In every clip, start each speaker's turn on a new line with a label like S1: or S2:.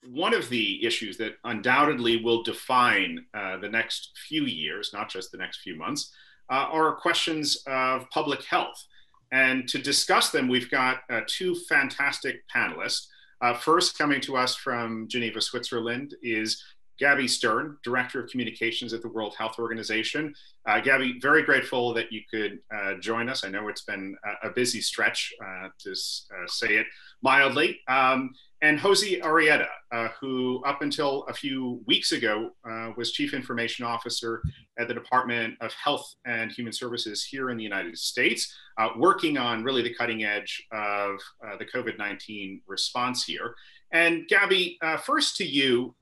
S1: one of the issues that undoubtedly will define the next few years, not just the next few months, are questions of public health. And to discuss them, we've got two fantastic panelists. First, coming to us from Geneva, Switzerland, is Gabby Stern, Director of Communications at the World Health Organization. Gabby, very grateful that you could join us. I know it's been a busy stretch, to say it mildly. And Jose Arrieta, who up until a few weeks ago was Chief Information Officer at the Department of Health and Human Services here in the United States, working on really the cutting edge of the COVID-19 response here. And Gabby, first to you,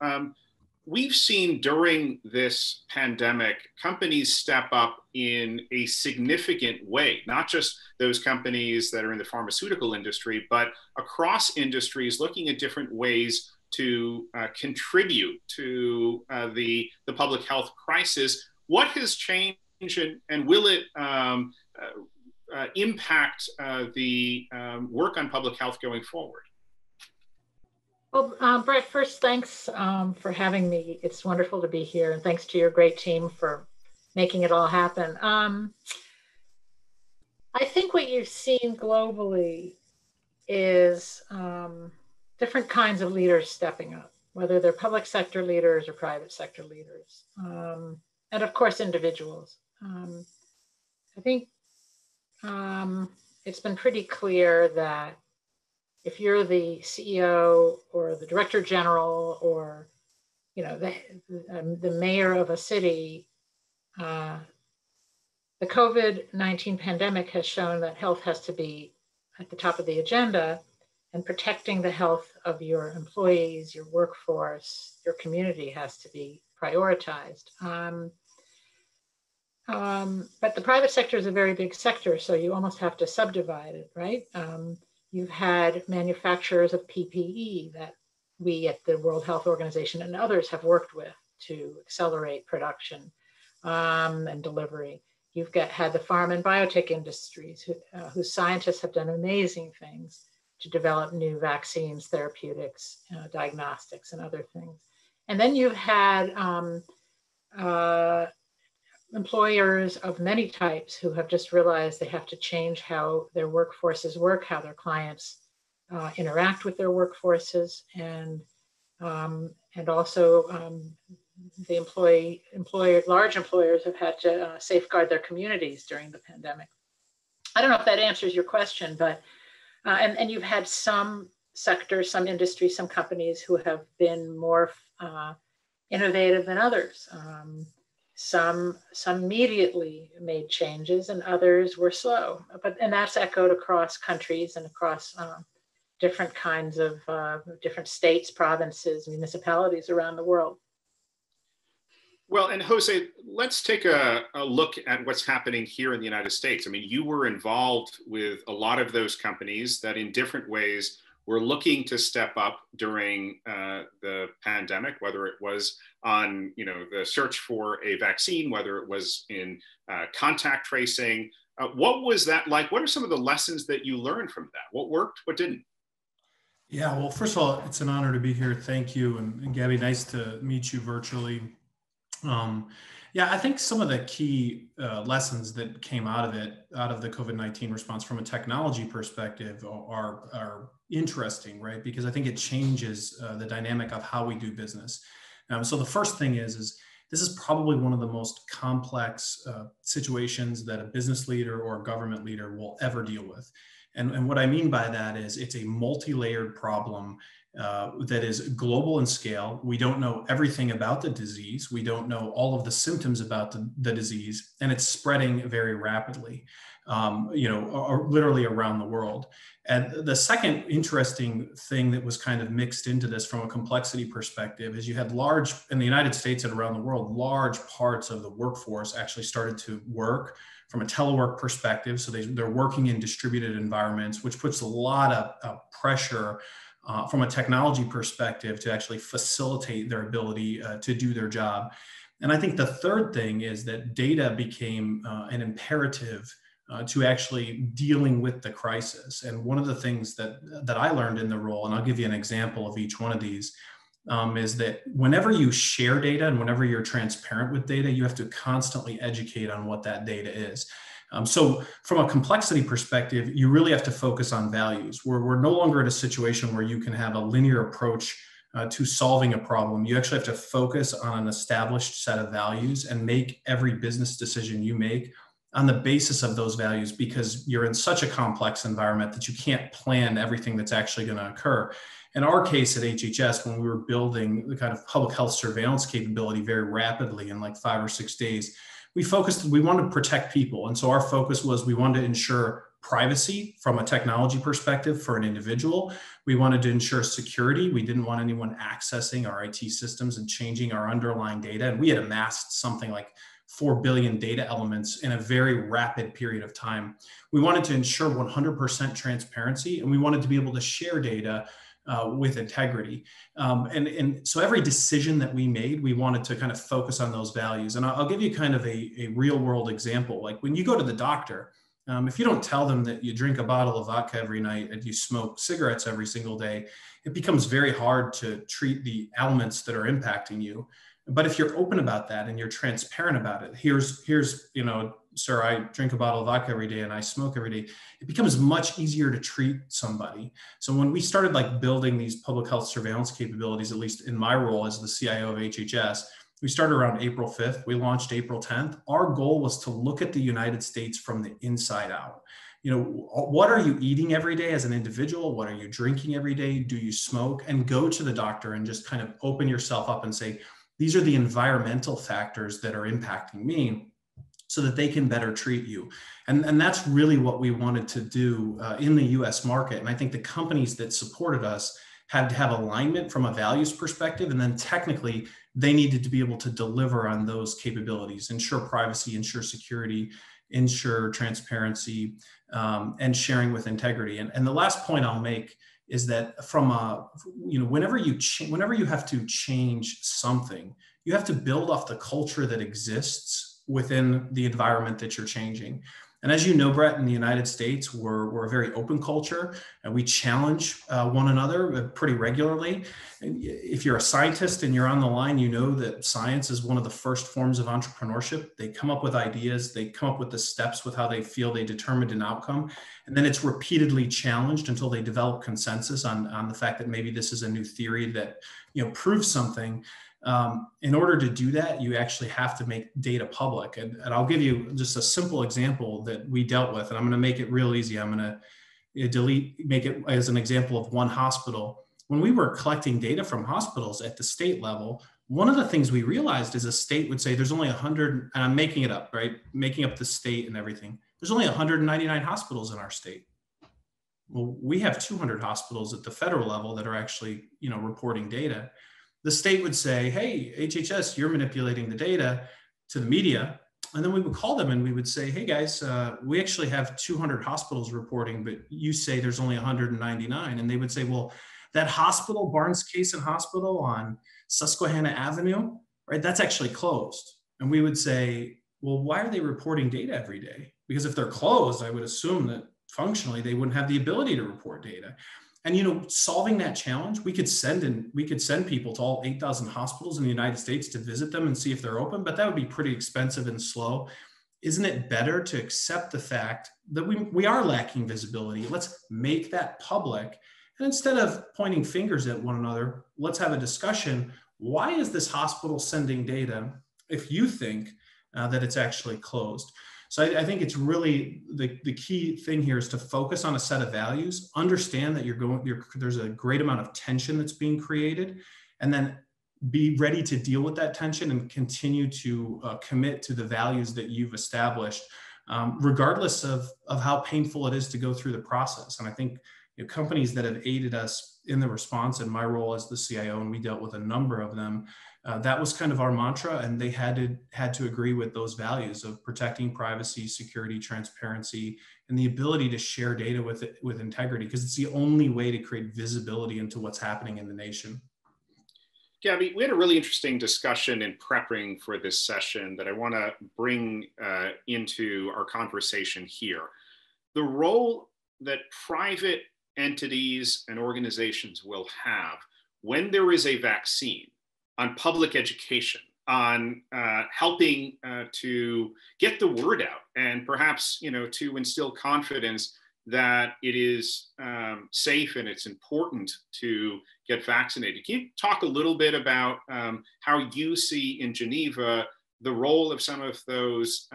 S1: we've seen during this pandemic companies step up in a significant way, not just those companies that are in the pharmaceutical industry, but across industries looking at different ways to contribute to the public health crisis. What has changed, and will it impact the work on public health going forward?
S2: Well, Brett, first, thanks for having me. It's wonderful to be here, and thanks to your great team for making it all happen. I think what you've seen globally is different kinds of leaders stepping up, whether they're public sector leaders or private sector leaders, and of course, individuals. I think it's been pretty clear that if you're the CEO or the director general or the mayor of a city, the COVID-19 pandemic has shown that health has to be at the top of the agenda, and protecting the health of your employees, your workforce, your community has to be prioritized. But the private sector is a very big sector, so you almost have to subdivide it, right? You've had manufacturers of PPE that we at the World Health Organization and others have worked with to accelerate production and delivery. You've had the pharma and biotech industries whose scientists have done amazing things to develop new vaccines, therapeutics, diagnostics, and other things. And then you've had employers of many types who have just realized they have to change how their workforces work, how their clients interact with their workforces, and also the large employers have had to safeguard their communities during the pandemic. I don't know if that answers your question, but and you've had some sectors, some industries, some companies who have been more innovative than others. Some immediately made changes and others were slow, and that's echoed across countries and across different kinds of different states, provinces, municipalities around the world.
S1: Well, and Jose, let's take a look at what's happening here in the United States. I mean, you were involved with a lot of those companies that in different ways were looking to step up during the pandemic, whether it was on the search for a vaccine, whether it was in contact tracing. What was that like? What are some of the lessons that you learned from that? What worked, what didn't?
S3: Yeah, well, first of all, it's an honor to be here. Thank you. And Gabby, nice to meet you virtually. Yeah, I think some of the key lessons that came out of the COVID-19 response from a technology perspective are interesting, right? Because I think it changes the dynamic of how we do business. So the first thing is this is probably one of the most complex situations that a business leader or a government leader will ever deal with. And what I mean by that is it's a multi-layered problem that is global in scale. We don't know everything about the disease. We don't know all of the symptoms about the disease, and it's spreading very rapidly, literally around the world. And the second interesting thing that was kind of mixed into this from a complexity perspective is you had in the United States and around the world, large parts of the workforce actually started to work from a telework perspective. So they're working in distributed environments, which puts a lot of pressure from a technology perspective to actually facilitate their ability to do their job. And I think the third thing is that data became an imperative to actually dealing with the crisis. And one of the things that I learned in the role, and I'll give you an example of each one of these, is that whenever you share data and whenever you're transparent with data, you have to constantly educate on what that data is. So from a complexity perspective, you really have to focus on values. We're no longer in a situation where you can have a linear approach to solving a problem. You actually have to focus on an established set of values and make every business decision you make on the basis of those values, because you're in such a complex environment that you can't plan everything that's actually going to occur. In our case at HHS, when we were building the kind of public health surveillance capability very rapidly in like 5 or 6 days, we wanted to protect people. And so our focus was we wanted to ensure privacy from a technology perspective for an individual. We wanted to ensure security. We didn't want anyone accessing our IT systems and changing our underlying data. And we had amassed something like 4 billion data elements in a very rapid period of time. We wanted to ensure 100% transparency, and we wanted to be able to share data with integrity. And so every decision that we made, we wanted to kind of focus on those values. And I'll give you kind of a real world example. Like when you go to the doctor, if you don't tell them that you drink a bottle of vodka every night and you smoke cigarettes every single day, it becomes very hard to treat the ailments that are impacting you. But if you're open about that and you're transparent about it, here's, you know, sir, I drink a bottle of vodka every day and I smoke every day, it becomes much easier to treat somebody. So when we started like building these public health surveillance capabilities, at least in my role as the CIO of HHS, we started around April 5th. We launched April 10th. Our goal was to look at the United States from the inside out. You know, what are you eating every day as an individual? What are you drinking every day? Do you smoke? And go to the doctor and just kind of open yourself up and say, these are the environmental factors that are impacting me, so that they can better treat you. And that's really what we wanted to do in the US market. And I think the companies that supported us had to have alignment from a values perspective. And then technically, they needed to be able to deliver on those capabilities, ensure privacy, ensure security, ensure transparency, and sharing with integrity. And the last point I'll make is that from whenever you have to change something, you have to build off the culture that exists within the environment that you're changing. And as you know, Brett, in the United States, we're a very open culture, and we challenge one another pretty regularly. And if you're a scientist and you're on the line, you know that science is one of the first forms of entrepreneurship. They come up with ideas, they come up with the steps with how they feel they determined an outcome, and then it's repeatedly challenged until they develop consensus on the fact that maybe this is a new theory that, you know, proves something. In order to do that, you actually have to make data public. And I'll give you just a simple example that we dealt with, and I'm going to make it real easy. I'm going to make it as an example of one hospital. When we were collecting data from hospitals at the state level, one of the things we realized is a state would say there's only 100, and I'm making it up, right? Making up the state and everything. There's only 199 hospitals in our state. Well, we have 200 hospitals at the federal level that are actually, you know, reporting data. The state would say, hey, HHS, you're manipulating the data to the media. And then we would call them and we would say, hey guys, we actually have 200 hospitals reporting, but you say there's only 199. And they would say, well, that hospital, Barnes Cason Hospital on Susquehanna Avenue, right, that's actually closed. And we would say, well, why are they reporting data every day? Because if they're closed, I would assume that functionally they wouldn't have the ability to report data. And, you know, solving that challenge, we could send people to all 8,000 hospitals in the United States to visit them and see if they're open, but that would be pretty expensive and slow. Isn't it better to accept the fact that we are lacking visibility? Let's make that public. And instead of pointing fingers at one another, let's have a discussion. Why is this hospital sending data if you think that it's actually closed? So I think it's really the key thing here is to focus on a set of values, understand that there's a great amount of tension that's being created, and then be ready to deal with that tension and continue to commit to the values that you've established, regardless of how painful it is to go through the process. And I think, you know, companies that have aided us in the response, in my role as the CIO, and we dealt with a number of them, that was kind of our mantra, and they had to agree with those values of protecting privacy, security, transparency, and the ability to share data with integrity, because it's the only way to create visibility into what's happening in the nation.
S1: Gabby, we had a really interesting discussion in prepping for this session that I want to bring into our conversation here. The role that private entities and organizations will have when there is a vaccine, on public education, on helping to get the word out, and perhaps, to instill confidence that it is safe and it's important to get vaccinated. Can you talk a little bit about how you see in Geneva the role of some of those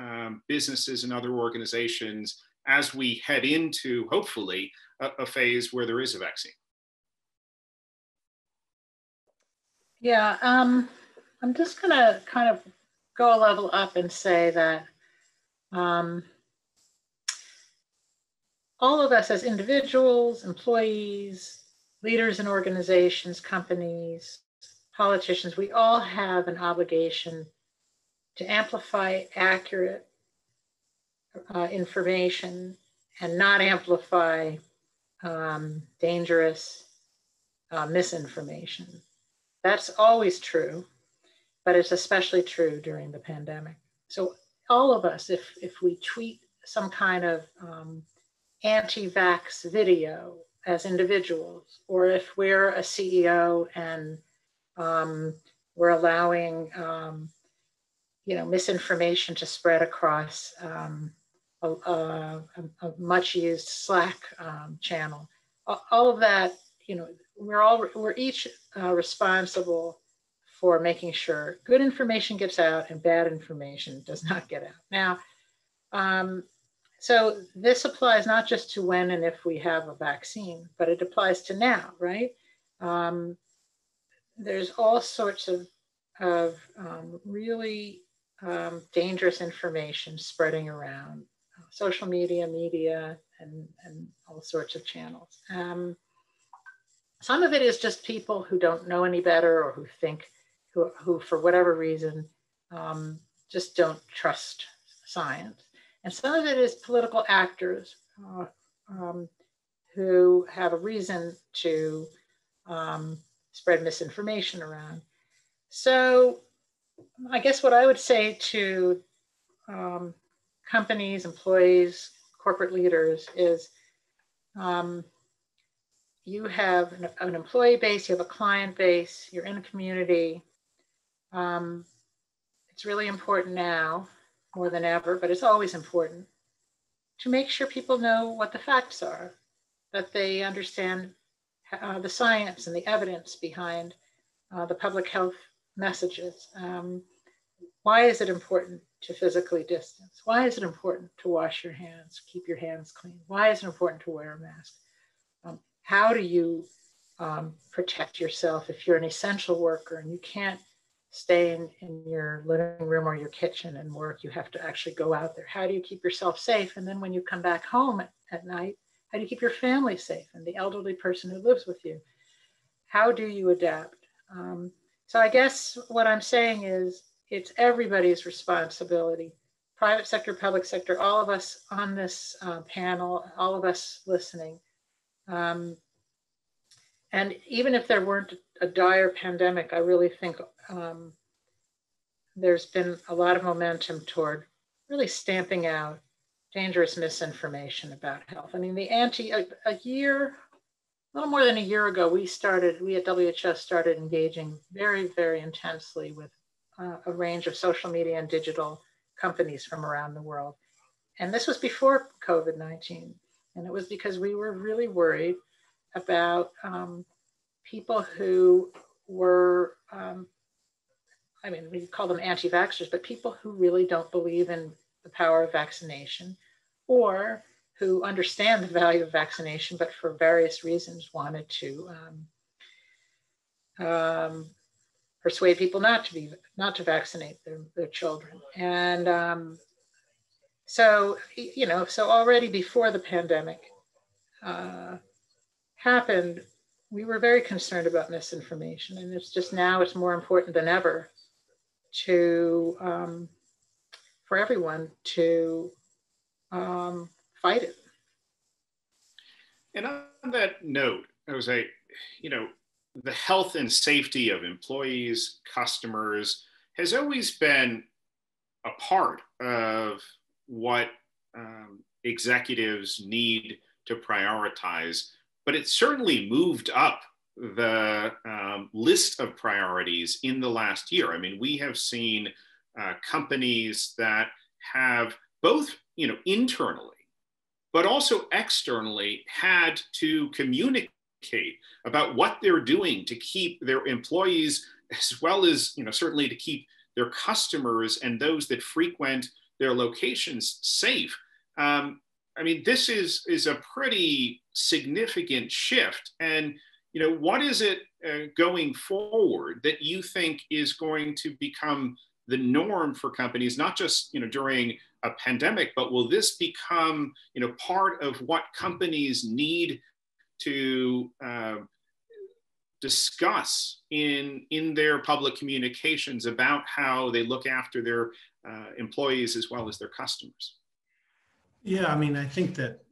S1: businesses and other organizations as we head into, hopefully, a phase where there is a vaccine?
S2: Yeah, I'm just going to kind of go a level up and say that all of us as individuals, employees, leaders in organizations, companies, politicians, we all have an obligation to amplify accurate information and not amplify dangerous misinformation. That's always true, but it's especially true during the pandemic. So all of us, if we tweet some kind of anti-vax video as individuals, or if we're a CEO and we're allowing misinformation to spread across a much used Slack channel, all of that, we're each responsible for making sure good information gets out and bad information does not get out. Now, so this applies not just to when and if we have a vaccine, but it applies to now, right? There's all sorts of really dangerous information spreading around social media, and all sorts of channels. Some of it is just people who don't know any better, or who for whatever reason just don't trust science. And some of it is political actors who have a reason to spread misinformation around. So I guess what I would say to companies, employees, corporate leaders is you have an employee base, you have a client base, you're in a community. It's really important now more than ever, but it's always important to make sure people know what the facts are, that they understand the science and the evidence behind the public health messages. Why is it important to physically distance? Why is it important to wash your hands, keep your hands clean? Why is it important to wear a mask? How do you protect yourself if you're an essential worker and you can't stay in your living room or your kitchen and work? You have to actually go out there. How do you keep yourself safe? And then when you come back home at night, how do you keep your family safe and the elderly person who lives with you? How do you adapt? So I guess what I'm saying is it's everybody's responsibility, private sector, public sector, all of us on this panel, all of us listening. And even if there weren't a dire pandemic, I really think there's been a lot of momentum toward really stamping out dangerous misinformation about health. I mean, a little more than a year ago, we at WHS started engaging very, very intensely with a range of social media and digital companies from around the world. And this was before COVID-19. And it was because we were really worried about people who were, we call them anti-vaxxers, but people who really don't believe in the power of vaccination, or who understand the value of vaccination, but for various reasons wanted to persuade people not to vaccinate their children. And so already before the pandemic happened, we were very concerned about misinformation. And it's just now it's more important than ever to, for everyone to fight it.
S1: And on that note, Jose, the health and safety of employees, customers has always been a part of what executives need to prioritize, but it certainly moved up the list of priorities in the last year. I mean, we have seen companies that have both, internally, but also externally had to communicate about what they're doing to keep their employees, as well as, certainly to keep their customers and those that frequent their locations safe. I mean, this is a pretty significant shift. And, what is it going forward that you think is going to become the norm for companies, not just, during a pandemic, but will this become, part of what companies need to discuss in their public communications about how they look after their employees as well as their customers?
S3: Yeah, I mean, I think that,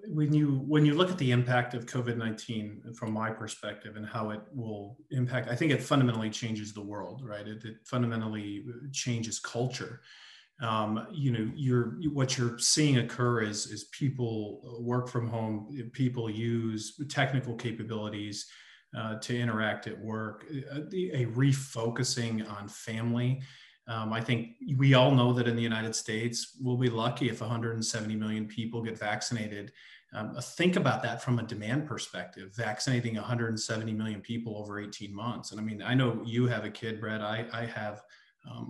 S3: when you look at the impact of COVID-19 from my perspective and how it will impact, I think it fundamentally changes the world, right? It fundamentally changes culture. What you're seeing occur is people work from home, people use technical capabilities to interact at work, a refocusing on family. I think we all know that in the United States, we'll be lucky if 170 million people get vaccinated. Think about that from a demand perspective, vaccinating 170 million people over 18 months. And I mean, I know you have a kid, Brett. I have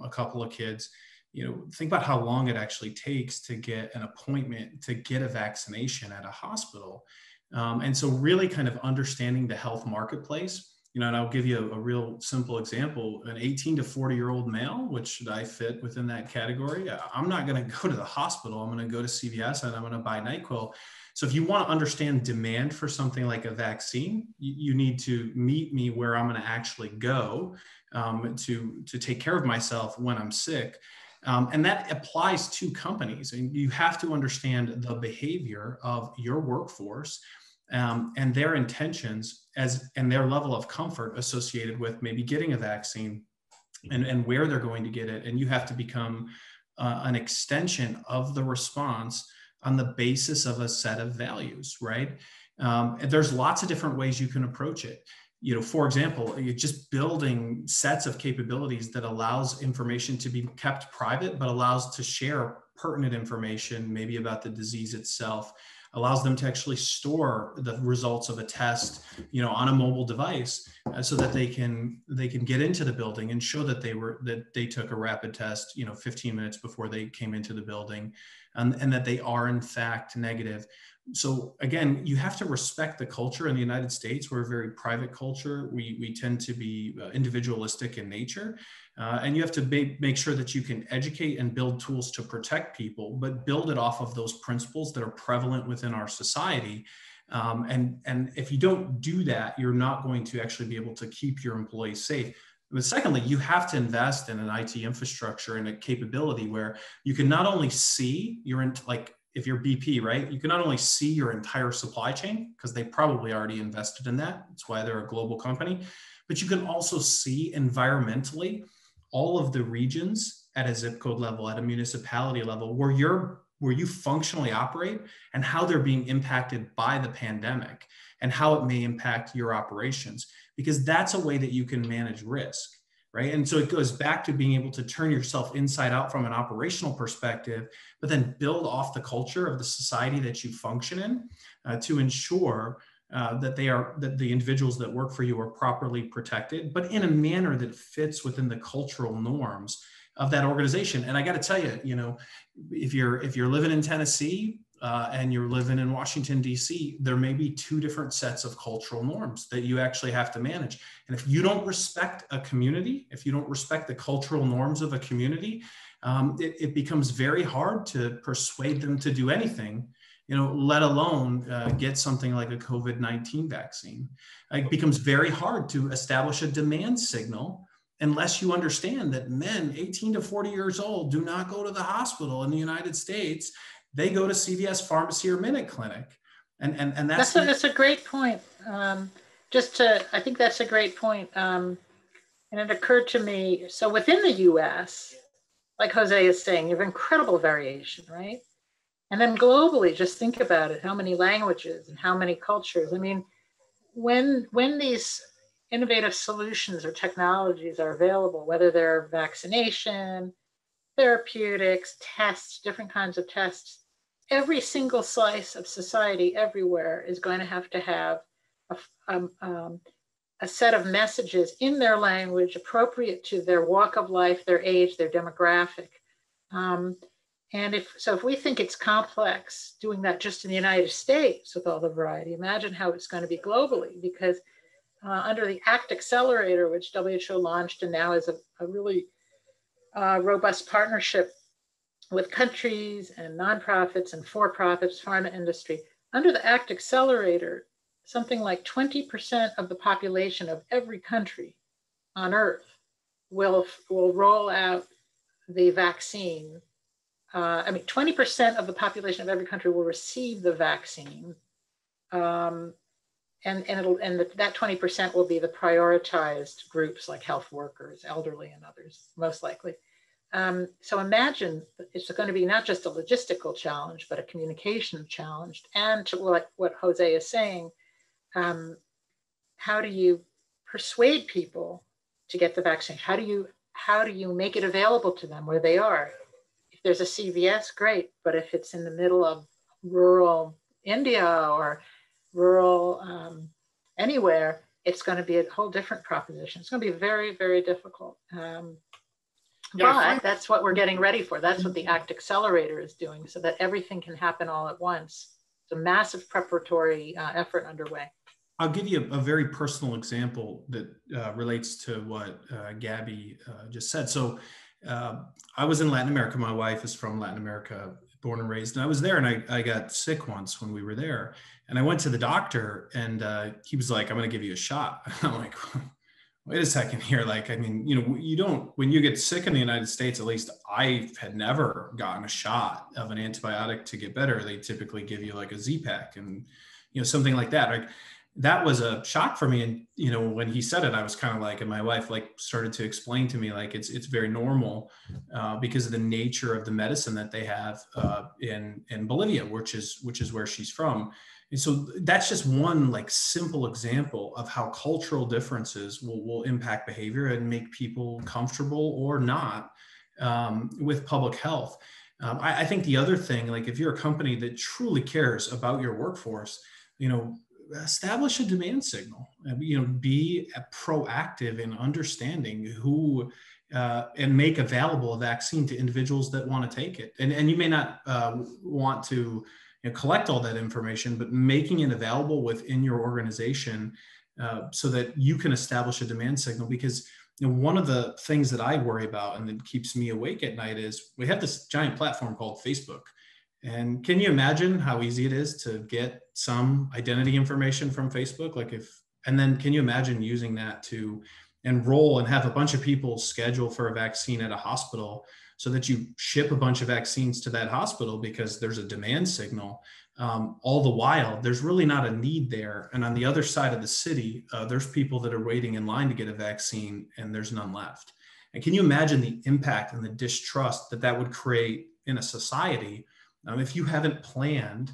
S3: a couple of kids. Think about how long it actually takes to get an appointment to get a vaccination at a hospital. And so really kind of understanding the health marketplace. And I'll give you a real simple example. An 18 to 40-year-old male, which I fit within that category, I'm not going to go to the hospital. I'm going to go to CVS and I'm going to buy NyQuil. So if you want to understand demand for something like a vaccine, you need to meet me where I'm going to actually go to take care of myself when I'm sick. And that applies to companies. And you have to understand the behavior of your workforce and their intentions and their level of comfort associated with maybe getting a vaccine and where they're going to get it. And you have to become an extension of the response on the basis of a set of values, right? There's lots of different ways you can approach it. For example, you're just building sets of capabilities that allows information to be kept private, but allows to share pertinent information, maybe about the disease itself, allows them to actually store the results of a test, on a mobile device, so that they can get into the building and show that they took a rapid test, 15 minutes before they came into the building, and that they are in fact negative. So again, you have to respect the culture in the United States. We're a very private culture. We tend to be individualistic in nature. And you have to make sure that you can educate and build tools to protect people, but build it off of those principles that are prevalent within our society. And if you don't do that, you're not going to actually be able to keep your employees safe. But secondly, you have to invest in an IT infrastructure and a capability where you can not only see if you're BP, right? You can not only see your entire supply chain, because they probably already invested in that. That's why they're a global company. But you can also see environmentally all of the regions at a zip code level, at a municipality level, where you functionally operate and how they're being impacted by the pandemic and how it may impact your operations, because that's a way that you can manage risk. Right. And so it goes back to being able to turn yourself inside out from an operational perspective, but then build off the culture of the society that you function in to ensure that the individuals that work for you are properly protected, but in a manner that fits within the cultural norms of that organization. And I got to tell you, if you're living in Tennessee and you're living in Washington, D.C., there may be two different sets of cultural norms that you actually have to manage. And if you don't respect a community, if you don't respect the cultural norms of a community, it becomes very hard to persuade them to do anything, let alone get something like a COVID-19 vaccine. It becomes very hard to establish a demand signal unless you understand that men 18 to 40 years old do not go to the hospital in the United States. They go to CVS Pharmacy or Minute Clinic. And that's
S2: a great point. I think that's a great point. And it occurred to me, so within the US, like Jose is saying, you have incredible variation, right? And then globally, just think about it, how many languages and how many cultures. I mean, when these innovative solutions or technologies are available, whether they're vaccination, therapeutics, tests, different kinds of tests, every single slice of society everywhere is going to have a set of messages in their language appropriate to their walk of life, their age, their demographic. And if we think it's complex doing that just in the United States with all the variety, imagine how it's going to be globally, because under the ACT Accelerator, which WHO launched and now is a really robust partnership with countries and nonprofits and for-profits, pharma industry. Under the ACT Accelerator, something like 20% of the population of every country on Earth will roll out the vaccine. 20% of the population of every country will receive the vaccine. And that 20% will be the prioritized groups like health workers, elderly, and others, most likely. So imagine it's going to be not just a logistical challenge, but a communication challenge. And to what Jose is saying, how do you persuade people to get the vaccine? How do you make it available to them where they are? If there's a CVS, great. But if it's in the middle of rural India or rural anywhere, it's going to be a whole different proposition. It's going to be very, very difficult. But that's what we're getting ready for. That's what the ACT Accelerator is doing, so that everything can happen all at once. It's a massive preparatory effort underway.
S3: I'll give you a very personal example that relates to what Gabby just said. So I was in Latin America. My wife is from Latin America, born and raised. And I was there, and I got sick once when we were there. And I went to the doctor, and he was like, "I'm going to give you a shot." I'm like, wait a second here. Like, I mean, you don't, when you get sick in the United States, at least I had never gotten a shot of an antibiotic to get better. They typically give you like a Z-Pak and, something like that. Like, that was a shock for me. And, when he said it, I was kind of like, and my wife started to explain to me, like, it's very normal because of the nature of the medicine that they have in Bolivia, which is where she's from. And so that's just one simple example of how cultural differences will impact behavior and make people comfortable or not with public health. I think the other thing, if you're a company that truly cares about your workforce, establish a demand signal, be proactive in understanding who and make available a vaccine to individuals that want to take it. And you may not want to collect all that information, but making it available within your organization so that you can establish a demand signal. Because one of the things that I worry about and that keeps me awake at night is we have this giant platform called Facebook. And can you imagine how easy it is to get some identity information from Facebook? And then can you imagine using that to enroll and have a bunch of people schedule for a vaccine at a hospital so that you ship a bunch of vaccines to that hospital because there's a demand signal. All the while, there's really not a need there. And on the other side of the city, there's people that are waiting in line to get a vaccine and there's none left. And can you imagine the impact and the distrust that would create in a society if you haven't planned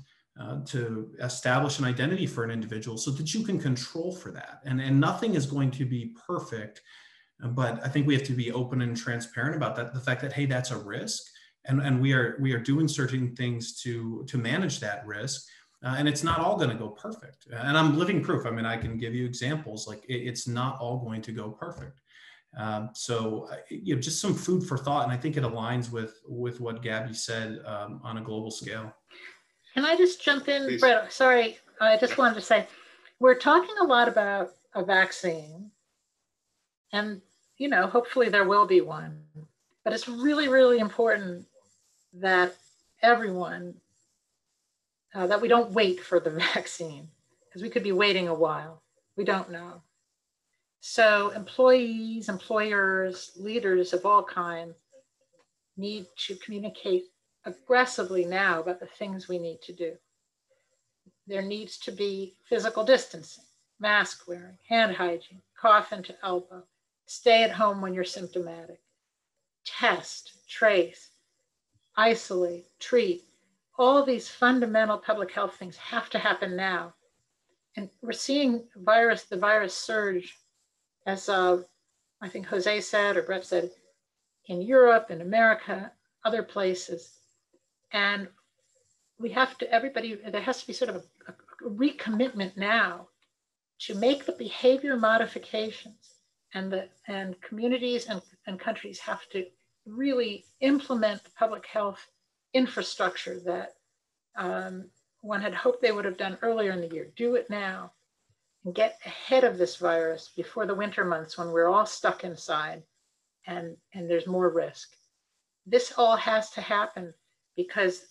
S3: to establish an identity for an individual so that you can control for that? And nothing is going to be perfect. But I think we have to be open and transparent about that. The fact that, hey, that's a risk, and we are doing certain things to manage that risk, and it's not all going to go perfect. And I'm living proof. I mean, I can give you examples. It's not all going to go perfect. So just some food for thought, and I think it aligns with what Gabby said on a global scale.
S2: Can I just jump in, Brett? Sorry, I just wanted to say, we're talking a lot about a vaccine, and hopefully there will be one. But it's really, really important that everyone, that we don't wait for the vaccine, because we could be waiting a while. We don't know. So employees, employers, leaders of all kinds need to communicate aggressively now about the things we need to do. There needs to be physical distancing, mask wearing, hand hygiene, cough into elbow, stay at home when you're symptomatic, test, trace, isolate, treat. All of these fundamental public health things have to happen now. And we're seeing the virus surge, as I think Jose said, or Brett said, in Europe, in America, other places. And we have to, there has to be sort of a recommitment now to make the behavior modifications, and communities and countries have to really implement the public health infrastructure that one had hoped they would have done earlier in the year. Do it now and get ahead of this virus before the winter months when we're all stuck inside and there's more risk. This all has to happen because,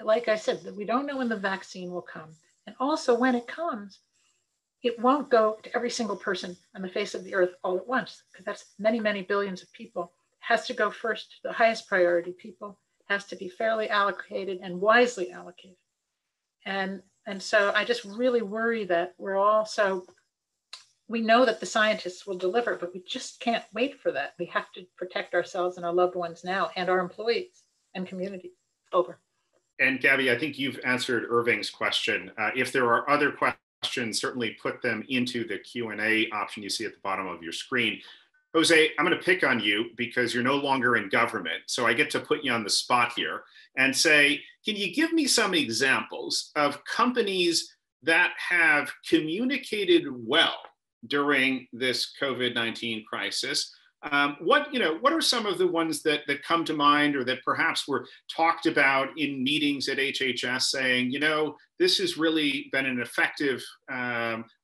S2: like I said, we don't know when the vaccine will come. And also when it comes, it won't go to every single person on the face of the earth all at once, because that's many, many billions of people. It has to go first to the highest priority people, it has to be fairly allocated and wisely allocated. And so I just really worry that we know that the scientists will deliver, but we just can't wait for that. We have to protect ourselves and our loved ones now, and our employees and communities. Over.
S1: And Gabby, I think you've answered Irving's question. If there are other questions, certainly put them into the Q&A option you see at the bottom of your screen. Jose, I'm going to pick on you because you're no longer in government. So I get to put you on the spot here and say, can you give me some examples of companies that have communicated well during this COVID-19 crisis? What are some of the ones that come to mind, or that perhaps were talked about in meetings at HHS saying, this has really been an effective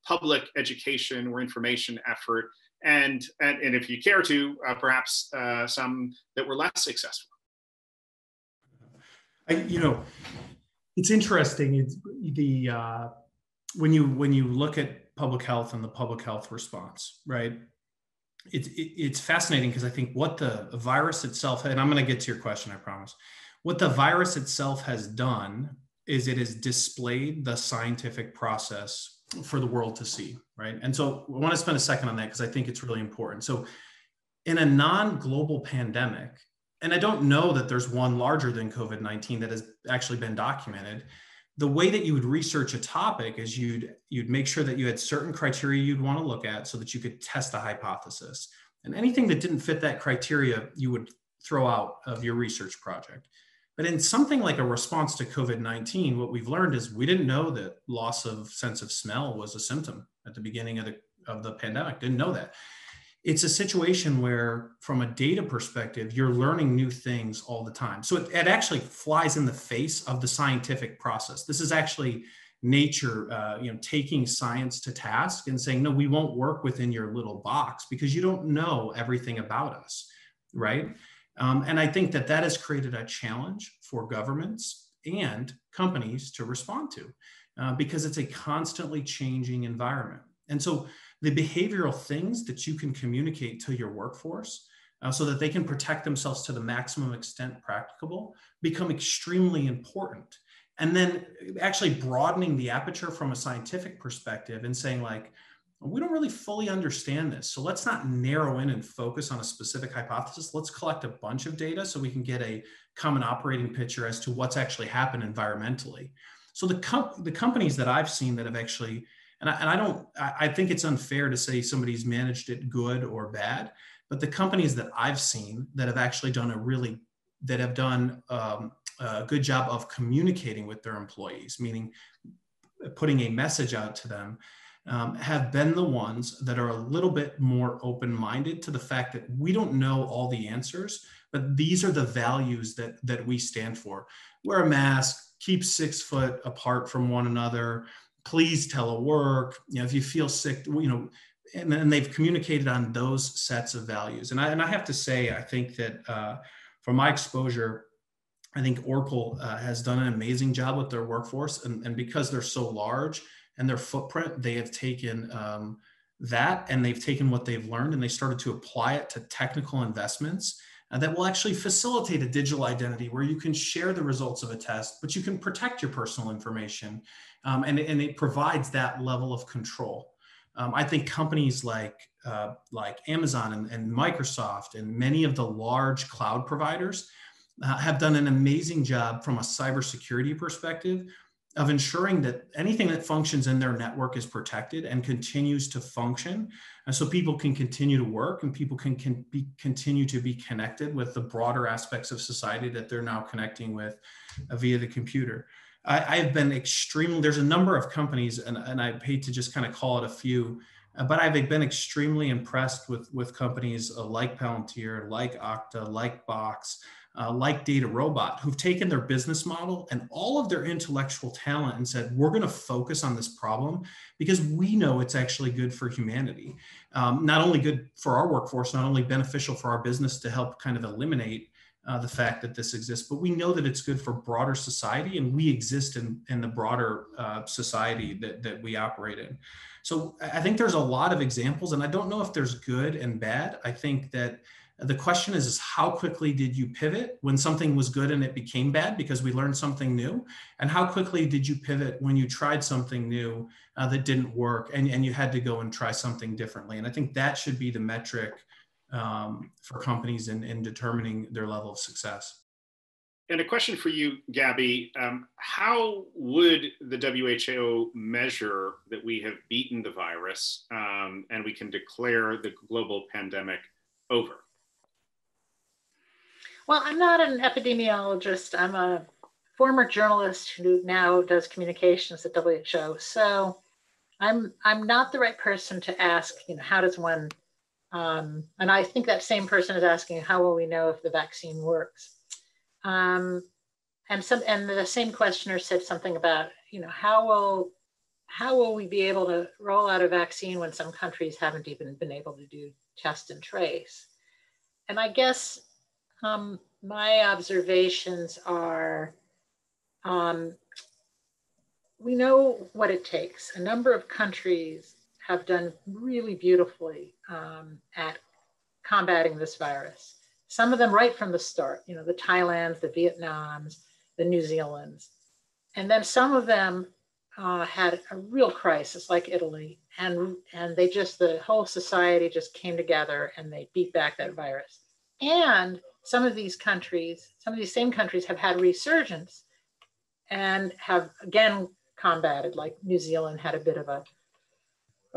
S1: public education or information effort? And if you care to, perhaps some that were less successful.
S3: It's interesting. When you look at public health and the public health response, right? It's fascinating because I think what the virus itself, and I'm going to get to your question, I promise. What the virus itself has done is it has displayed the scientific process for the world to see, right? And so I want to spend a second on that because I think it's really important. So in a non-global pandemic, and I don't know that there's one larger than COVID-19 that has actually been documented, the way that you would research a topic is you'd make sure that you had certain criteria you'd want to look at so that you could test a hypothesis. And anything that didn't fit that criteria, you would throw out of your research project. But in something like a response to COVID-19, what we've learned is we didn't know that loss of sense of smell was a symptom at the beginning of the pandemic. Didn't know that. It's a situation where, from a data perspective, you're learning new things all the time. So it actually flies in the face of the scientific process. This is actually nature, taking science to task and saying, no, we won't work within your little box because you don't know everything about us, right? And I think that has created a challenge for governments and companies to respond to because it's a constantly changing environment. And so the behavioral things that you can communicate to your workforce so that they can protect themselves to the maximum extent practicable become extremely important. And then actually broadening the aperture from a scientific perspective and saying, like, we don't really fully understand this. So let's not narrow in and focus on a specific hypothesis. Let's collect a bunch of data so we can get a common operating picture as to what's actually happened environmentally. So the companies that I've seen that have actually, I think it's unfair to say somebody's managed it good or bad, but the companies that I've seen that have actually done a good job of communicating with their employees, meaning putting a message out to them, have been the ones that are a little bit more open-minded to the fact that we don't know all the answers, but these are the values that we stand for. Wear a mask, keep 6 foot apart from one another, please telework, if you feel sick, and they've communicated on those sets of values. And I have to say, I think that from my exposure, I think Oracle has done an amazing job with their workforce, and because they're so large and their footprint, they have taken that and they've taken what they've learned and they started to apply it to technical investments that will actually facilitate a digital identity where you can share the results of a test, but you can protect your personal information. And it provides that level of control. I think companies like Amazon and Microsoft and many of the large cloud providers have done an amazing job from a cybersecurity perspective of ensuring that anything that functions in their network is protected and continues to function. And so people can continue to work and people can continue to be connected with the broader aspects of society that they're now connecting with via the computer. I have been there's a number of companies, and I hate to just kind of call it a few, but I've been extremely impressed with companies like Palantir, like Okta, like Box, like DataRobot, who've taken their business model and all of their intellectual talent and said, we're going to focus on this problem because we know it's actually good for humanity. Not only good for our workforce, not only beneficial for our business to help kind of eliminate the fact that this exists, but we know that it's good for broader society, and we exist in the broader society that we operate in. So I think there's a lot of examples, and I don't know if there's good and bad. I think that the question is how quickly did you pivot when something was good and it became bad because we learned something new? And how quickly did you pivot when you tried something new that didn't work and you had to go and try something differently? And I think that should be the metric for companies in determining their level of success.
S1: And a question for you, Gabby. How would the WHO measure that we have beaten the virus and we can declare the global pandemic over?
S2: Well, I'm not an epidemiologist. I'm a former journalist who now does communications at WHO. So I'm not the right person to ask, how does one, and I think that same person is asking, how will we know if the vaccine works? And the same questioner said something about, how will we be able to roll out a vaccine when some countries haven't even been able to do test and trace? And I guess my observations are, we know what it takes. A number of countries have done really beautifully at combating this virus. Some of them right from the start, the Thailands, the Vietnams, the New Zealands. And then some of them had a real crisis like Italy, and they the whole society just came together and they beat back that virus. And some of these same countries have had resurgence and have again combated, like New Zealand had a bit of a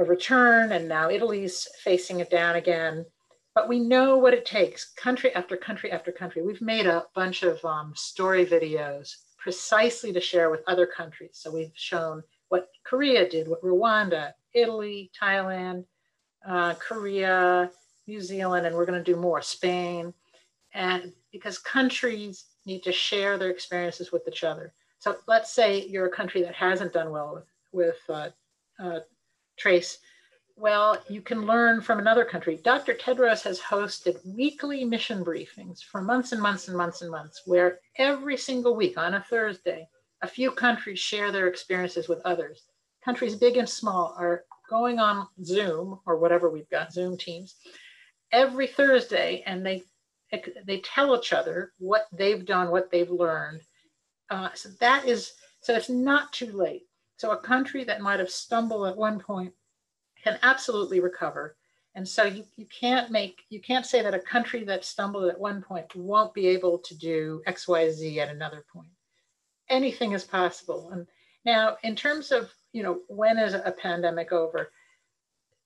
S2: return, and now Italy's facing it down again. But we know what it takes, country after country after country. We've made a bunch of story videos precisely to share with other countries. So we've shown what Korea did, what Rwanda, Italy, Thailand, Korea, New Zealand, and we're going to do more, Spain. And because countries need to share their experiences with each other. So let's say you're a country that hasn't done well with trace. Well, you can learn from another country. Dr. Tedros has hosted weekly mission briefings for months and months and months and months, where every single week on a Thursday, a few countries share their experiences with others. Countries big and small are going on Zoom or whatever we've got, Zoom Teams, every Thursday, and they tell each other what they've done, what they've learned. So it's not too late. So a country that might have stumbled at one point can absolutely recover. And so you can't say that a country that stumbled at one point won't be able to do X, Y, Z at another point. Anything is possible. And now in terms of, when is a pandemic over?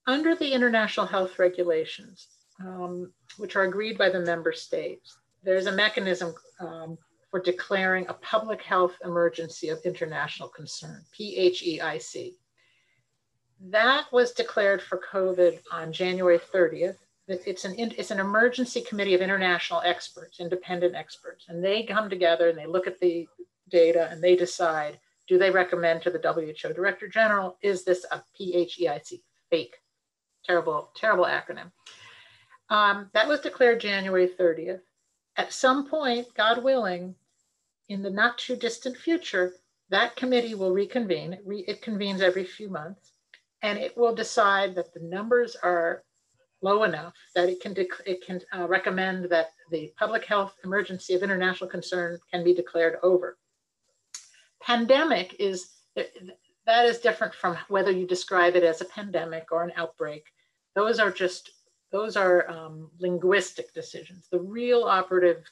S2: Under the international health regulations, which are agreed by the member states, there's a mechanism for declaring a public health emergency of international concern, PHEIC. That was declared for COVID on January 30th. It's an emergency committee of international experts, independent experts, and they come together and they look at the data and they decide, do they recommend to the WHO Director General, is this a PHEIC? Fake, terrible, terrible acronym. That was declared January 30th. At some point, God willing, in the not too distant future, that committee will reconvene. It convenes every few months, and it will decide that the numbers are low enough that it can recommend that the public health emergency of international concern can be declared over. Pandemic is different from whether you describe it as a pandemic or an outbreak. Those are linguistic decisions. The real operative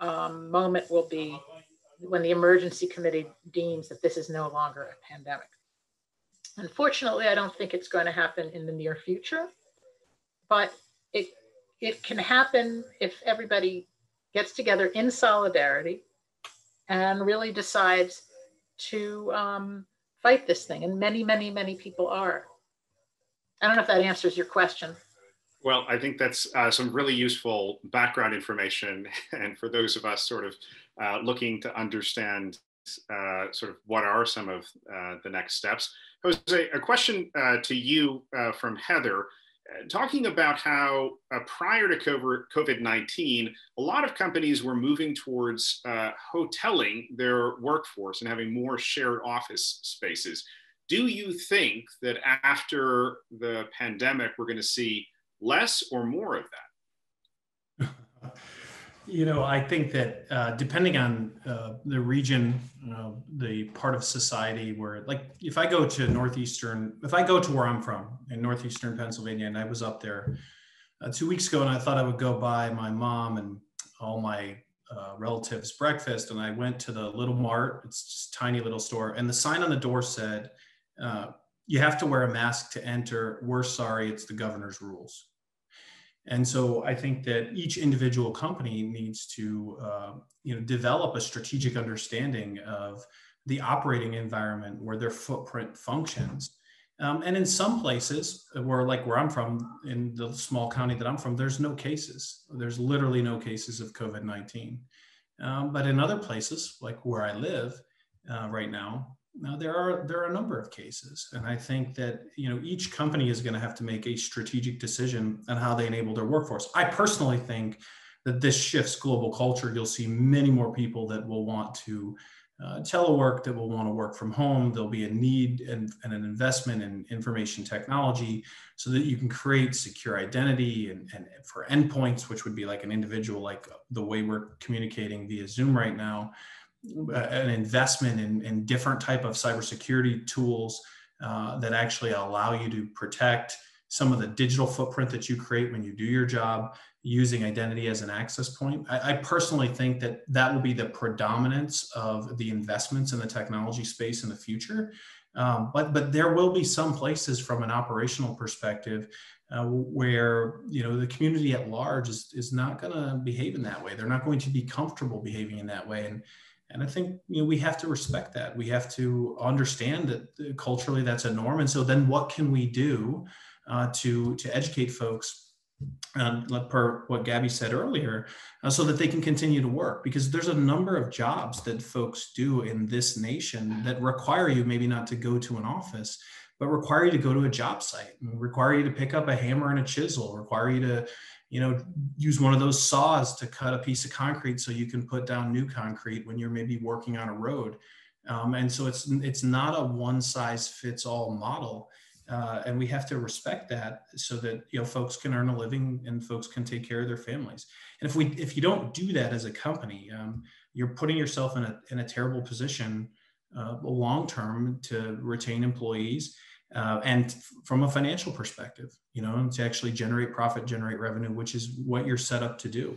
S2: moment will be, when the emergency committee deems that this is no longer a pandemic. Unfortunately, I don't think it's going to happen in the near future, but it can happen if everybody gets together in solidarity and really decides to fight this thing. And many, many, many people are. I don't know if that answers your question.
S1: Well, I think that's some really useful background information. And for those of us sort of looking to understand sort of what are some of the next steps. Jose, a question to you from Heather, talking about how prior to COVID-19, a lot of companies were moving towards hoteling their workforce and having more shared office spaces. Do you think that after the pandemic, we're going to see less or more of that?
S3: You know, I think that depending on the region, the part of society where, like, if I go to where I'm from in Northeastern Pennsylvania, and I was up there 2 weeks ago, and I thought I would go buy my mom and all my relatives breakfast, and I went to the Little Mart. It's just a tiny little store, and the sign on the door said, you have to wear a mask to enter. We're sorry, it's the governor's rules. And so I think that each individual company needs to develop a strategic understanding of the operating environment where their footprint functions. And in some places where I'm from, in the small county that I'm from, there's no cases. There's literally no cases of COVID-19. But in other places, like where I live right now, there are a number of cases, and I think that each company is going to have to make a strategic decision on how they enable their workforce. I personally think that this shifts global culture. You'll see many more people that will want to telework, that will want to work from home. There'll be a need and an investment in information technology so that you can create secure identity and for endpoints, which would be like an individual, like the way we're communicating via Zoom right now. An investment in different type of cybersecurity tools that actually allow you to protect some of the digital footprint that you create when you do your job using identity as an access point. I personally think that will be the predominance of the investments in the technology space in the future. But there will be some places from an operational perspective where the community at large is not going to behave in that way. They're not going to be comfortable behaving in that way. And I think we have to respect that. We have to understand that culturally that's a norm. And so then what can we do to educate folks, per what Gabby said earlier, so that they can continue to work? Because there's a number of jobs that folks do in this nation that require you maybe not to go to an office, but require you to go to a job site, require you to pick up a hammer and a chisel, require you to use one of those saws to cut a piece of concrete so you can put down new concrete when you're maybe working on a road. And so it's not a one size fits all model. And we have to respect that so that folks can earn a living and folks can take care of their families. And if you don't do that as a company, you're putting yourself in a terrible position long term to retain employees. And from a financial perspective, to actually generate profit, generate revenue, which is what you're set up to do.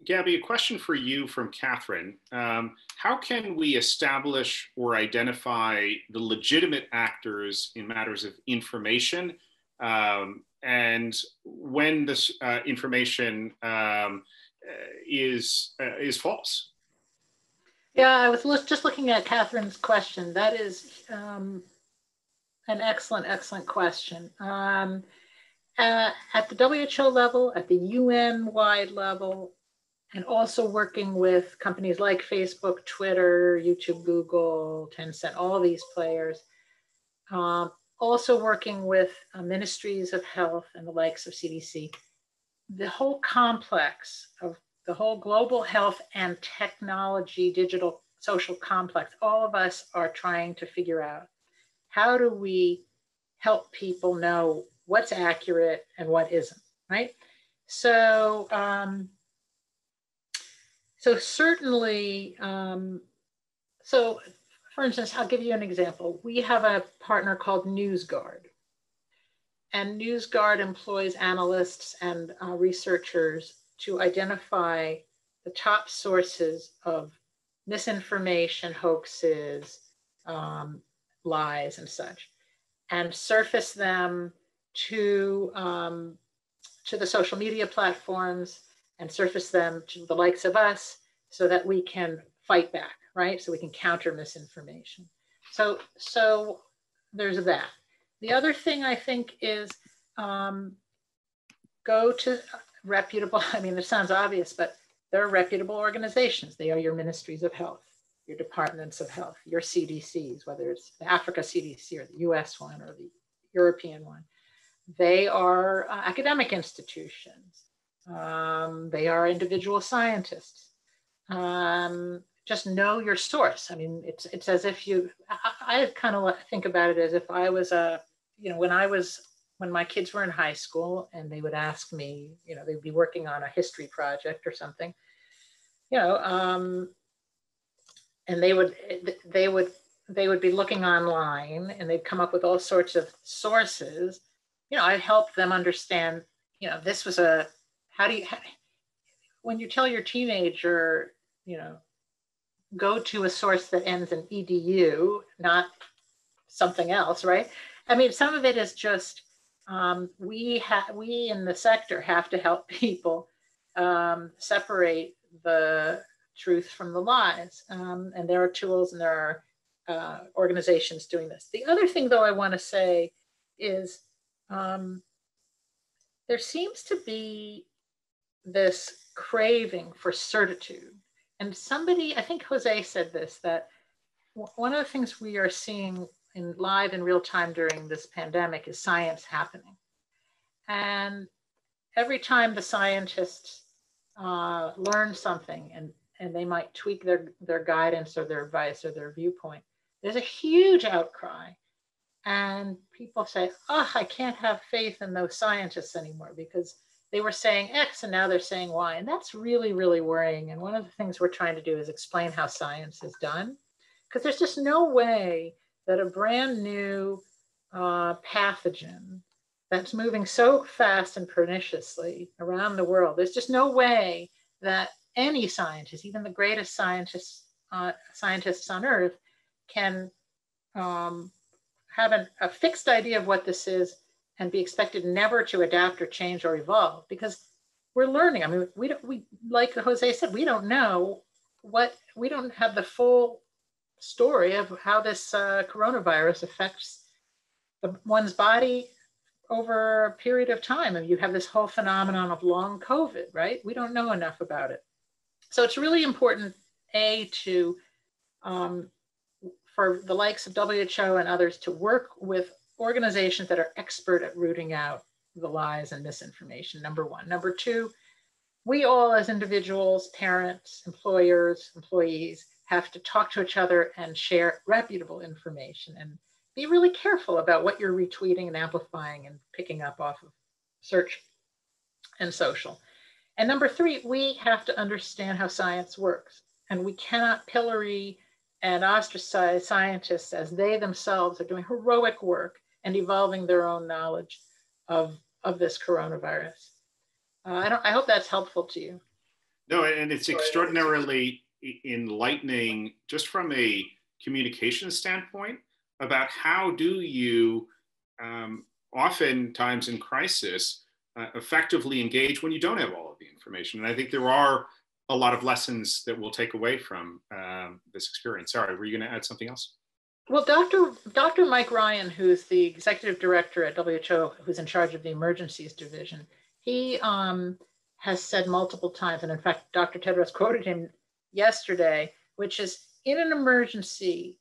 S1: Gabby, a question for you from Catherine. How can we establish or identify the legitimate actors in matters of information, and when this information is false?
S2: Yeah, I was just looking at Catherine's question. That is an excellent question. At the WHO level, at the UN-wide level, and also working with companies like Facebook, Twitter, YouTube, Google, Tencent, all these players. Also working with ministries of health and the likes of CDC. The whole complex of the whole global health and technology, digital, social complex, all of us are trying to figure out, how do we help people know what's accurate and what isn't, right? So, certainly, so for instance, I'll give you an example. We have a partner called NewsGuard, and NewsGuard employs analysts and researchers to identify the top sources of misinformation, hoaxes, lies, and such, and surface them to the social media platforms and surface them to the likes of us so that we can fight back, right? So we can counter misinformation. So there's that. The other thing I think is go to reputable, I mean, this sounds obvious, but there are reputable organizations. They are your ministries of health, your departments of health, your CDCs, whether it's the Africa CDC or the US one or the European one. They are academic institutions. They are individual scientists. Just know your source. I mean, it's as if I kind of think about it as if I was when my kids were in high school and they would ask me, they'd be working on a history project or something, and they would be looking online and they'd come up with all sorts of sources. I helped them understand, this was when you tell your teenager, go to a source that ends in edu, not something else, right? I mean, some of it is just, we in the sector have to help people separate the truth from the lies. And there are tools and there are organizations doing this. The other thing, though, I want to say is there seems to be this craving for certitude. And I think Jose said this, that one of the things we are seeing live in real time during this pandemic is science happening. And every time the scientists learn something and they might tweak their guidance or their advice or their viewpoint, there's a huge outcry. And people say, oh, I can't have faith in those scientists anymore because they were saying X and now they're saying Y. And that's really, really worrying. And one of the things we're trying to do is explain how science is done, because there's just no way that a brand new pathogen that's moving so fast and perniciously around the world, there's just no way that any scientist, even the greatest scientists on Earth, can have a fixed idea of what this is and be expected never to adapt or change or evolve, because we're learning. I mean, we like Jose said, we don't know we don't have the full story of how this coronavirus affects one's body over a period of time. And you have this whole phenomenon of long COVID, right? We don't know enough about it. So it's really important, for the likes of WHO and others to work with organizations that are expert at rooting out the lies and misinformation, number one. Number two, we all as individuals, parents, employers, employees, have to talk to each other and share reputable information and be really careful about what you're retweeting and amplifying and picking up off of search and social. And number three, we have to understand how science works. And we cannot pillory and ostracize scientists as they themselves are doing heroic work and evolving their own knowledge of this coronavirus. I hope that's helpful to you.
S1: No, and it's extraordinarily enlightening just from a communication standpoint about how do you oftentimes in crisis effectively engage when you don't have all of the information. And I think there are a lot of lessons that we'll take away from this experience. Sorry, were you going to add something else?
S2: Well, Dr. Mike Ryan, who's the executive director at WHO, who's in charge of the emergencies division, he has said multiple times, and in fact, Dr. Tedros quoted him yesterday, which is, in an emergency,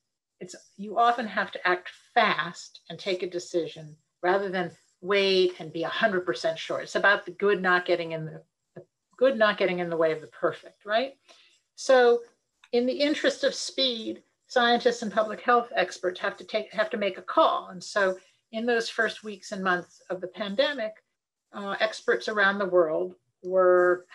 S2: you often have to act fast and take a decision rather than wait and be 100% sure. It's about the good not getting in the way of the perfect, right? So in the interest of speed, scientists and public health experts have to make a call. And so in those first weeks and months of the pandemic, experts around the world were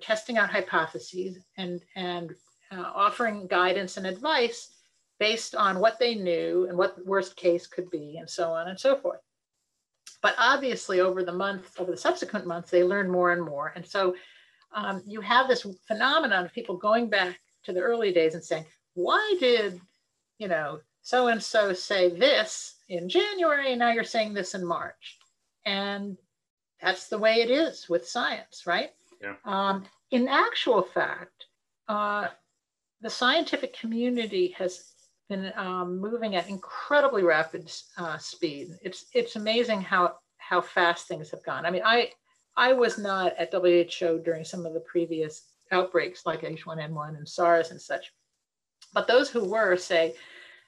S2: testing out hypotheses and offering guidance and advice based on what they knew and what the worst case could be, and so on and so forth. But obviously, over the subsequent months, they learned more and more. And so you have this phenomenon of people going back to the early days and saying, why did, so-and-so say this in January, and now you're saying this in March? And that's the way it is with science, right?
S1: Yeah.
S2: In actual fact, the scientific community has been moving at incredibly rapid speed. It's amazing how fast things have gone. I mean, I was not at WHO during some of the previous outbreaks like H1N1 and SARS and such, but those who were say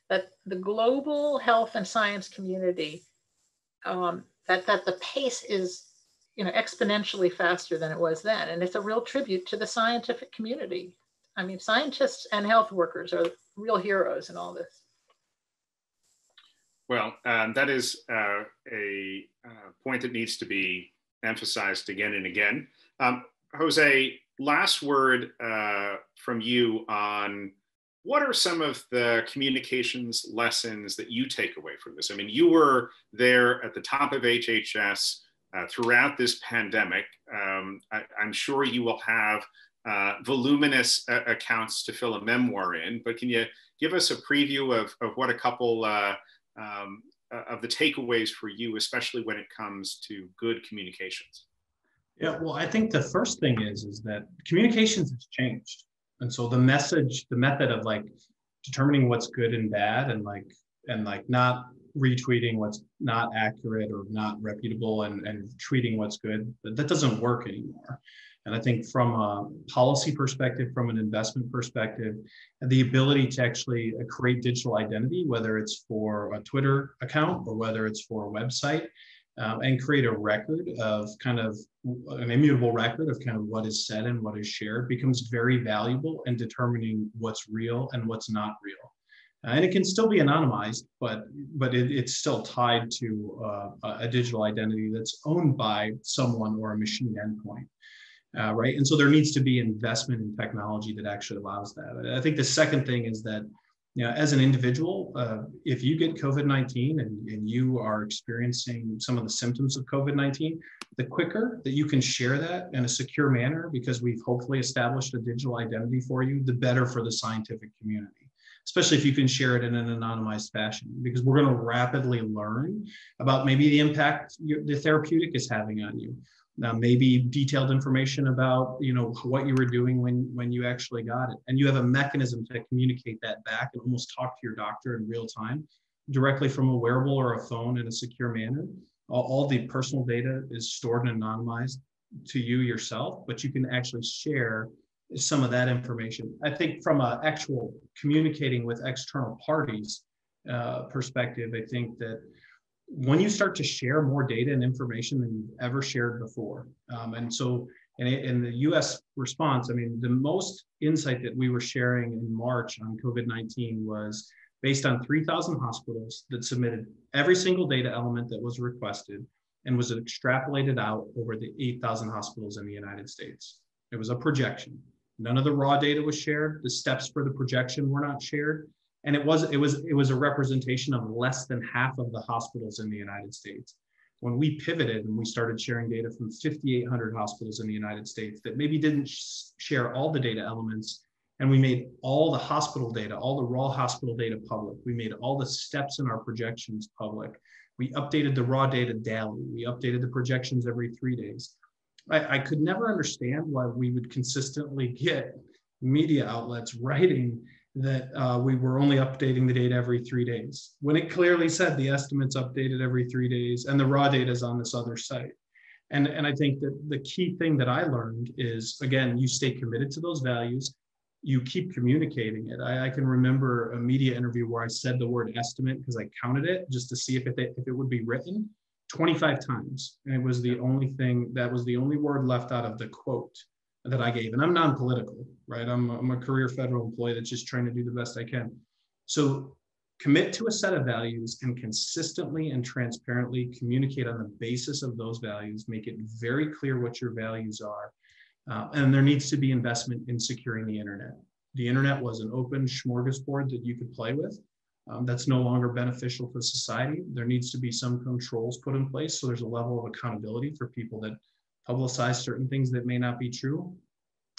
S2: that the global health and science community, that the pace is exponentially faster than it was then. And it's a real tribute to the scientific community. I mean, scientists and health workers are real heroes in all this.
S1: Well, that is a point that needs to be emphasized again and again. Jose, last word from you on what are some of the communications lessons that you take away from this? I mean, you were there at the top of HHS throughout this pandemic. I'm sure you will have voluminous accounts to fill a memoir in, but can you give us a preview of what a couple of the takeaways for you, especially when it comes to good communications?
S3: Yeah, well, I think the first thing is that communications has changed. And so the method of like determining what's good and bad and not retweeting what's not accurate or not reputable and treating what's good, that doesn't work anymore. And I think from a policy perspective, from an investment perspective, the ability to actually create digital identity, whether it's for a Twitter account or whether it's for a website, and create a record of kind of an immutable record of kind of what is said and what is shared becomes very valuable in determining what's real and what's not real. And it can still be anonymized, but it's still tied to a digital identity that's owned by someone or a machine endpoint. Right. And so there needs to be investment in technology that actually allows that. I think the second thing is that, as an individual, if you get COVID-19 and you are experiencing some of the symptoms of COVID-19, the quicker that you can share that in a secure manner, because we've hopefully established a digital identity for you, the better for the scientific community, especially if you can share it in an anonymized fashion, because we're going to rapidly learn about maybe the impact the therapeutic is having on you. Maybe detailed information about what you were doing when you actually got it, and you have a mechanism to communicate that back and almost talk to your doctor in real time, directly from a wearable or a phone in a secure manner. All the personal data is stored and anonymized to you yourself, but you can actually share some of that information. I think from an actual communicating with external parties perspective, I think that when you start to share more data and information than you've ever shared before. And so in the US response, I mean, the most insight that we were sharing in March on COVID-19 was based on 3,000 hospitals that submitted every single data element that was requested and was extrapolated out over the 8,000 hospitals in the United States. It was a projection. None of the raw data was shared. The steps for the projection were not shared. And it was a representation of less than half of the hospitals in the United States. When we pivoted and we started sharing data from 5,800 hospitals in the United States that maybe didn't share all the data elements, and we made all the hospital data, all the raw hospital data public. We made all the steps in our projections public. We updated the raw data daily. We updated the projections every 3 days. I could never understand why we would consistently get media outlets writing that we were only updating the data every 3 days, when it clearly said the estimates updated every 3 days and the raw data is on this other site. And I think that the key thing that I learned is, again, you stay committed to those values, you keep communicating it. I can remember a media interview where I said the word estimate because I counted it just to see if it would be written 25 times. And it was the only thing, that was the only word left out of the quote that I gave. And I'm non-political, right? I'm a career federal employee that's just trying to do the best I can. So commit to a set of values and consistently and transparently communicate on the basis of those values. Make it very clear what your values are. And there needs to be investment in securing the internet. The internet was an open smorgasbord that you could play with. That's no longer beneficial to society. There needs to be some controls put in place so there's a level of accountability for people that publicize certain things that may not be true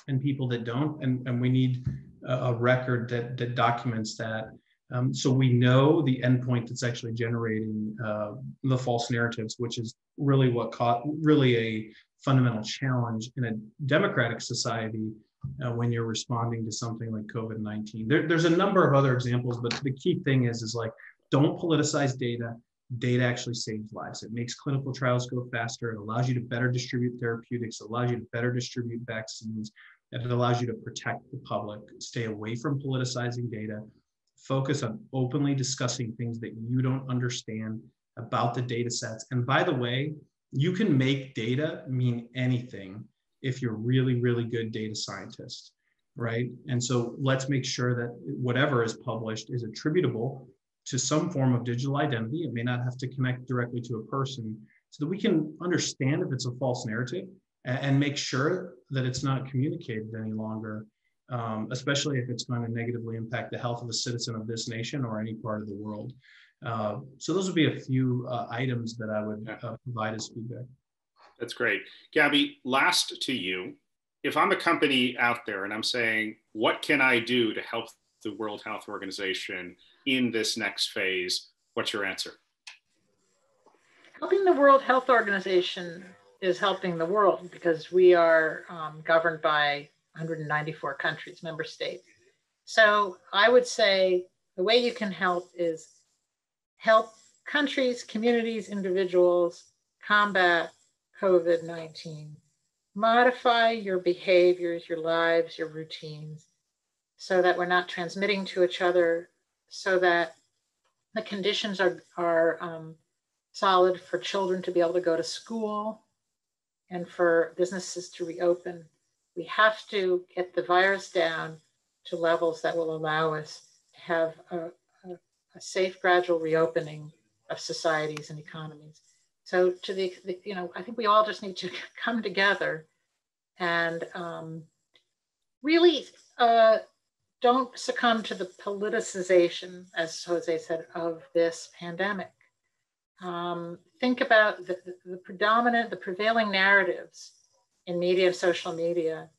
S3: and people that don't. And we need a record that documents that. So we know the endpoint that's actually generating the false narratives, which is really what caught really a fundamental challenge in a democratic society when you're responding to something like COVID-19. There's a number of other examples, but the key thing is like, don't politicize data. Data actually saves lives. It makes clinical trials go faster. It allows you to better distribute therapeutics. It allows you to better distribute vaccines. And it allows you to protect the public. Stay away from politicizing data. Focus on openly discussing things that you don't understand about the data sets. And by the way, you can make data mean anything if you're really, really good data scientist, right? And so let's make sure that whatever is published is attributable to some form of digital identity. It may not have to connect directly to a person, so that we can understand if it's a false narrative and make sure that it's not communicated any longer, especially if it's going to negatively impact the health of a citizen of this nation or any part of the world. So those would be a few items that I would provide as feedback.
S1: That's great. Gabby, last to you. If I'm a company out there and I'm saying, what can I do to help the World Health Organization in this next phase, what's your answer?
S2: Helping the World Health Organization is helping the world, because we are governed by 194 countries, member states. So I would say the way you can help is help countries, communities, individuals combat COVID-19. Modify your behaviors, your lives, your routines, so that we're not transmitting to each other, so that the conditions are solid for children to be able to go to school and for businesses to reopen. We have to get the virus down to levels that will allow us to have a safe, gradual reopening of societies and economies. So to the I think we all just need to come together and really don't succumb to the politicization, as Jose said, of this pandemic. Think about the prevailing narratives in media and social media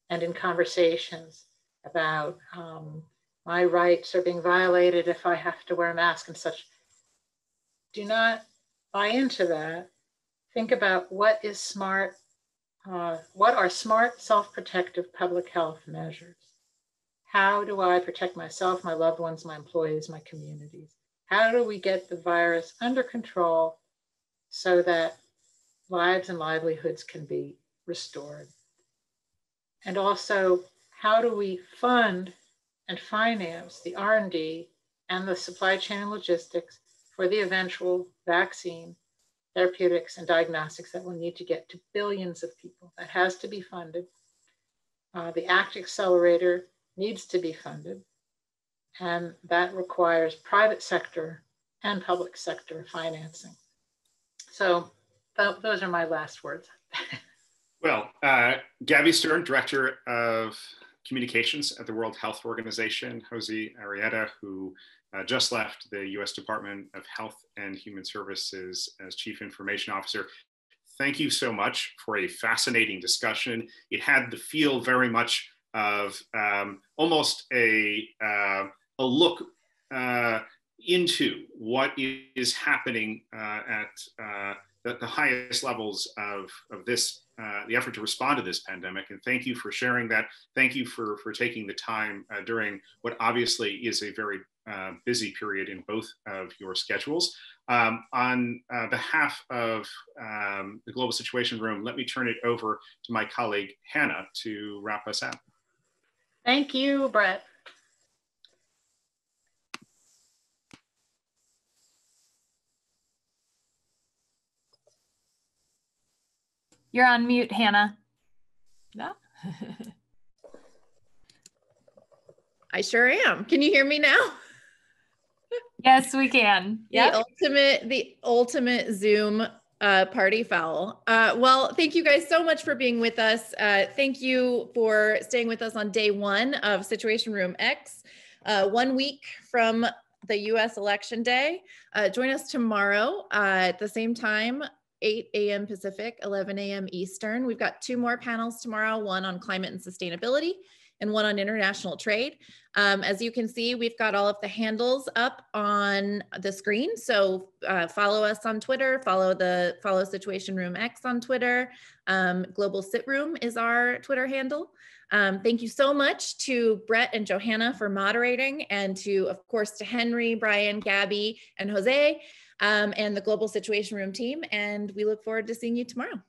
S2: and in conversations about my rights are being violated if I have to wear a mask and such. Do not buy into that. Think about what is smart, what are smart self-protective public health measures? How do I protect myself, my loved ones, my employees, my communities? How do we get the virus under control so that lives and livelihoods can be restored? And also, how do we fund and finance the R&D and the supply chain and logistics for the eventual vaccine, therapeutics, and diagnostics that will need to get to billions of people? That has to be funded. The ACT Accelerator needs to be funded, and that requires private sector and public sector financing. So those are my last words.
S1: Well, Gabby Stern, Director of Communications at the World Health Organization, Jose Arrieta, who just left the US Department of Health and Human Services as Chief Information Officer. Thank you so much for a fascinating discussion. It had the feel very much of almost a look into what is happening at the highest levels of this, the effort to respond to this pandemic. And thank you for sharing that. Thank you for taking the time during what obviously is a very busy period in both of your schedules. On behalf of the Global Situation Room, let me turn it over to my colleague, Hannah, to wrap us up.
S2: Thank you, Brett.
S4: You're on mute, Hannah.
S5: No. I sure am. Can you hear me now?
S4: Yes, we can.
S5: Yep. The ultimate Zoom party foul. Well, thank you guys so much for being with us. Thank you for staying with us on day one of Situation Room X, 1 week from the US election day. Join us tomorrow at the same time, 8 a.m. Pacific, 11 a.m. Eastern. We've got 2 more panels tomorrow, one on climate and sustainability and one on international trade. As you can see, we've got all of the handles up on the screen. So follow us on Twitter, follow Situation Room X on Twitter. Global Sit Room is our Twitter handle. Thank you so much to Brett and Johanna for moderating, and to, of course, to Henry, Brian, Gabby, and Jose, and the Global Situation Room team. And we look forward to seeing you tomorrow.